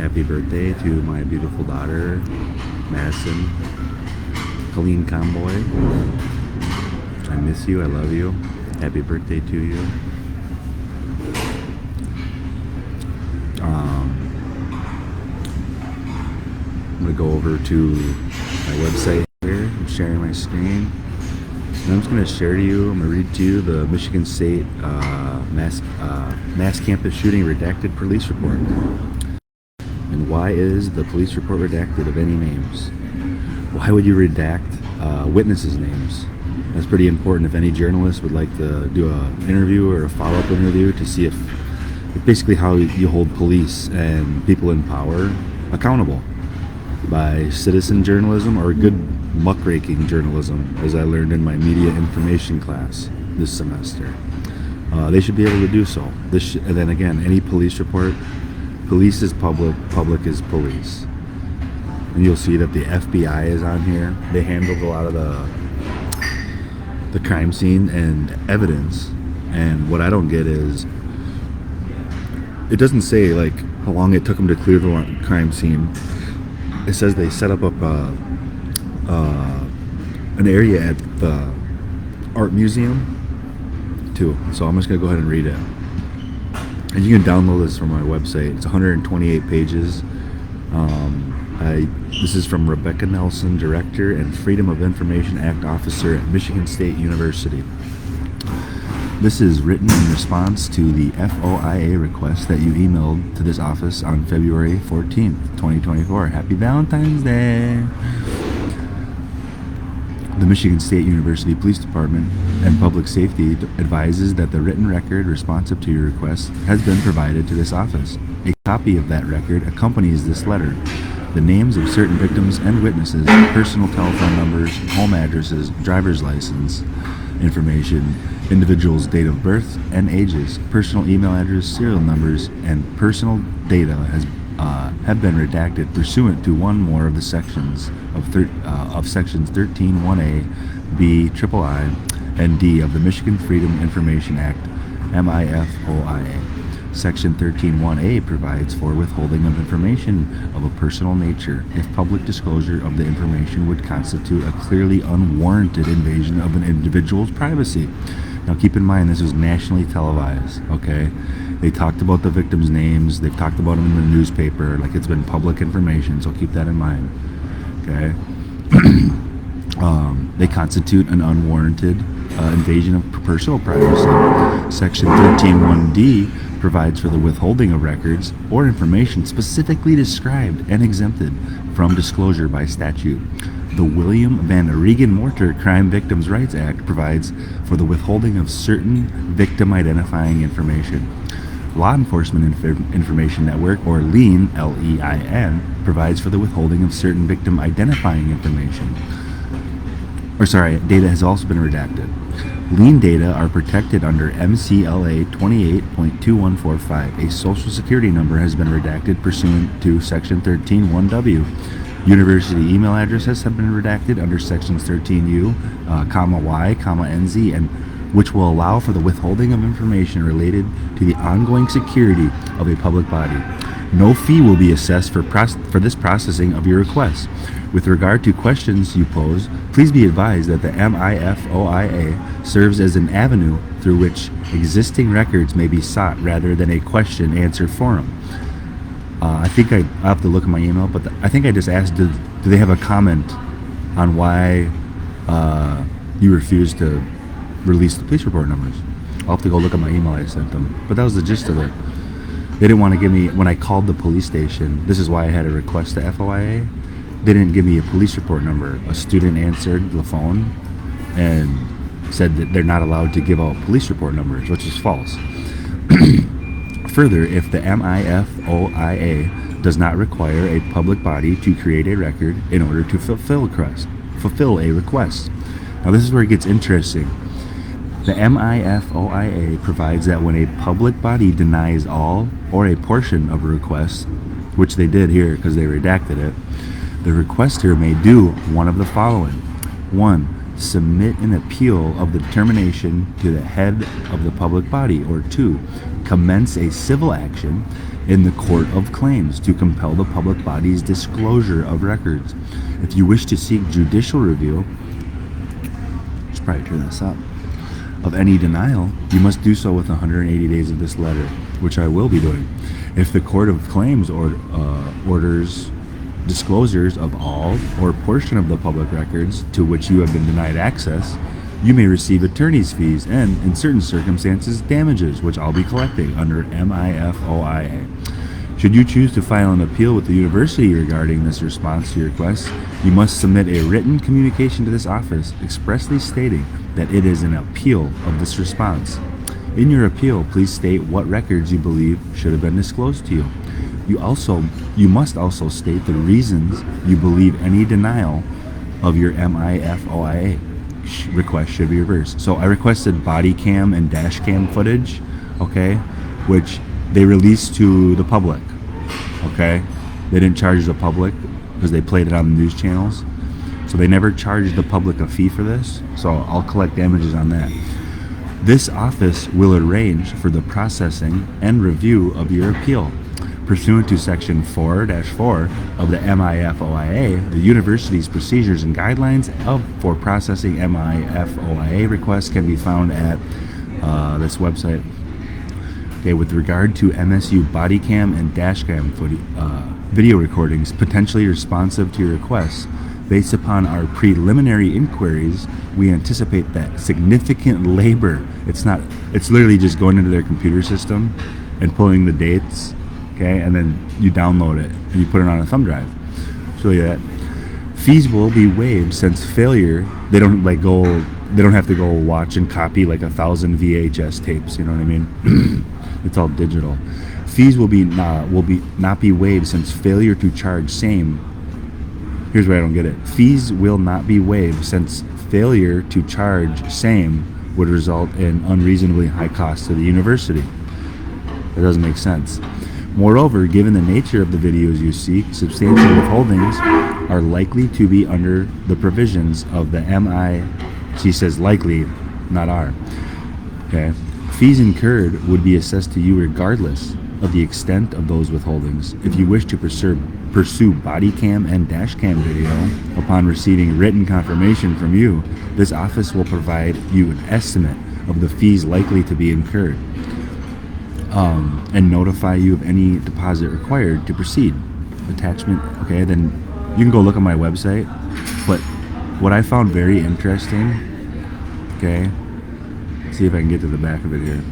Happy birthday to my beautiful daughter, Madison Colleen Comboy. I miss you. I love you. Happy birthday to you. I'm going to go over to my website here. I'm sharing my screen. And I'm just going to share to you, I'm going to read to you the Michigan State mass campus shooting redacted police report. And why is the police report redacted of any names? Why would you redact witnesses' names? That's pretty important if any journalist would like to do an interview or a follow-up interview to see if basically how you hold police and people in power accountable by citizen journalism or good muckraking journalism, as I learned in my media information class this semester. They should be able to do so. And then again, any police report, police is public, public is police. And you'll see that the FBI is on here. They handled a lot of the crime scene and evidence. And what I don't get is, it doesn't say like how long it took them to clear the crime scene. It says they set up an area at the art museum too. So I'm just gonna go ahead and read it. And you can download this from my website. It's 128 pages. This is from Rebecca Nelson, Director and Freedom of Information Act Officer at Michigan State University. This is written in response to the FOIA request that you emailed to this office on February 14th, 2024. Happy Valentine's Day! The Michigan State University Police Department and Public Safety advises that the written record responsive to your request has been provided to this office. A copy of that record accompanies this letter. The names of certain victims and witnesses, personal telephone numbers, home addresses, driver's license information, individuals' date of birth and ages, personal email address, serial numbers, and personal data have been redacted pursuant to one more of the sections of sections 13(1)A, B, III, and D of the Michigan Freedom Information Act, MIFOIA. Section 13(1)A provides for withholding of information of a personal nature if public disclosure of the information would constitute a clearly unwarranted invasion of an individual's privacy. Now keep in mind, this was nationally televised, okay? They talked about the victims' names, they've talked about them in the newspaper, like it's been public information, so keep that in mind, okay? They constitute an unwarranted invasion of personal privacy. Section 13(1)D provides for the withholding of records or information specifically described and exempted from disclosure by statute. The William Van Regan Mortar Crime Victims' Rights Act provides for the withholding of certain victim identifying information. Law Enforcement Information Network, or LEIN, L-E-I-N, provides for the withholding of certain victim identifying information. Data has also been redacted. Lien data are protected under MCLA 28.2145. A social security number has been redacted pursuant to Section 13(1)W. University email addresses have been redacted under Sections 13U, Y, NZ, and which will allow for the withholding of information related to the ongoing security of a public body. No fee will be assessed for this processing of your request. With regard to questions you pose, please be advised that the MIFOIA serves as an avenue through which existing records may be sought rather than a question-answer forum. I think I have to look at my email, but I think I just asked, do they have a comment on why you refused to release the police report numbers? I'll have to go look at my email I sent them. But that was the gist of it. They didn't want to give me, when I called the police station, this is why I had a request to FOIA, they didn't give me a police report number. A student answered the phone and said that they're not allowed to give out police report numbers, which is false. Further, if the MIFOIA does not require a public body to create a record in order to fulfill a request. Now this is where it gets interesting. The MIFOIA provides that when a public body denies all or a portion of a request, which they did here because they redacted it, the requester may do one of the following. 1. Submit an appeal of the determination to the head of the public body. Or 2. Commence a civil action in the Court of Claims to compel the public body's disclosure of records. If you wish to seek judicial review, let's probably turn this up, of any denial, you must do so within 180 days of this letter, which I will be doing. If the Court of Claims orders disclosures of all or portion of the public records to which you have been denied access, you may receive attorney's fees and, in certain circumstances, damages, which I'll be collecting under MIFOIA. Should you choose to file an appeal with the university regarding this response to your request, you must submit a written communication to this office expressly stating that it is an appeal of this response. In your appeal, please state what records you believe should have been disclosed to you. You must also state the reasons you believe any denial of your MIFOIA request should be reversed. So I requested body cam and dash cam footage, okay, which they released to the public, okay? They didn't charge the public because they played it on the news channels. So they never charged the public a fee for this, so I'll collect damages on that. This office will arrange for the processing and review of your appeal. Pursuant to Section 4-4 of the MIFOIA, the university's procedures and guidelines for processing MIFOIA requests can be found at this website. Okay, with regard to MSU body cam and dash cam video recordings potentially responsive to your requests, based upon our preliminary inquiries, we anticipate that significant labor, it's literally just going into their computer system and pulling the dates, okay, and then you download it and you put it on a thumb drive. Show you that. Fees will be waived since failure, they don't have to go watch and copy like 1,000 VHS tapes, you know what I mean? It's all digital. Fees will not be waived since failure to charge same. Here's where I don't get it. Fees will not be waived since failure to charge same would result in unreasonably high costs to the university. That doesn't make sense. Moreover, given the nature of the videos you seek, substantial withholdings are likely to be under the provisions of the she says likely, not are. Okay. Fees incurred would be assessed to you regardless of the extent of those withholdings. If you wish to pursue body cam and dash cam video upon receiving written confirmation from you, this office will provide you an estimate of the fees likely to be incurred and notify you of any deposit required to proceed. Attachment, okay, then you can go look at my website. But what I found very interesting, okay, see if I can get to the back of it here.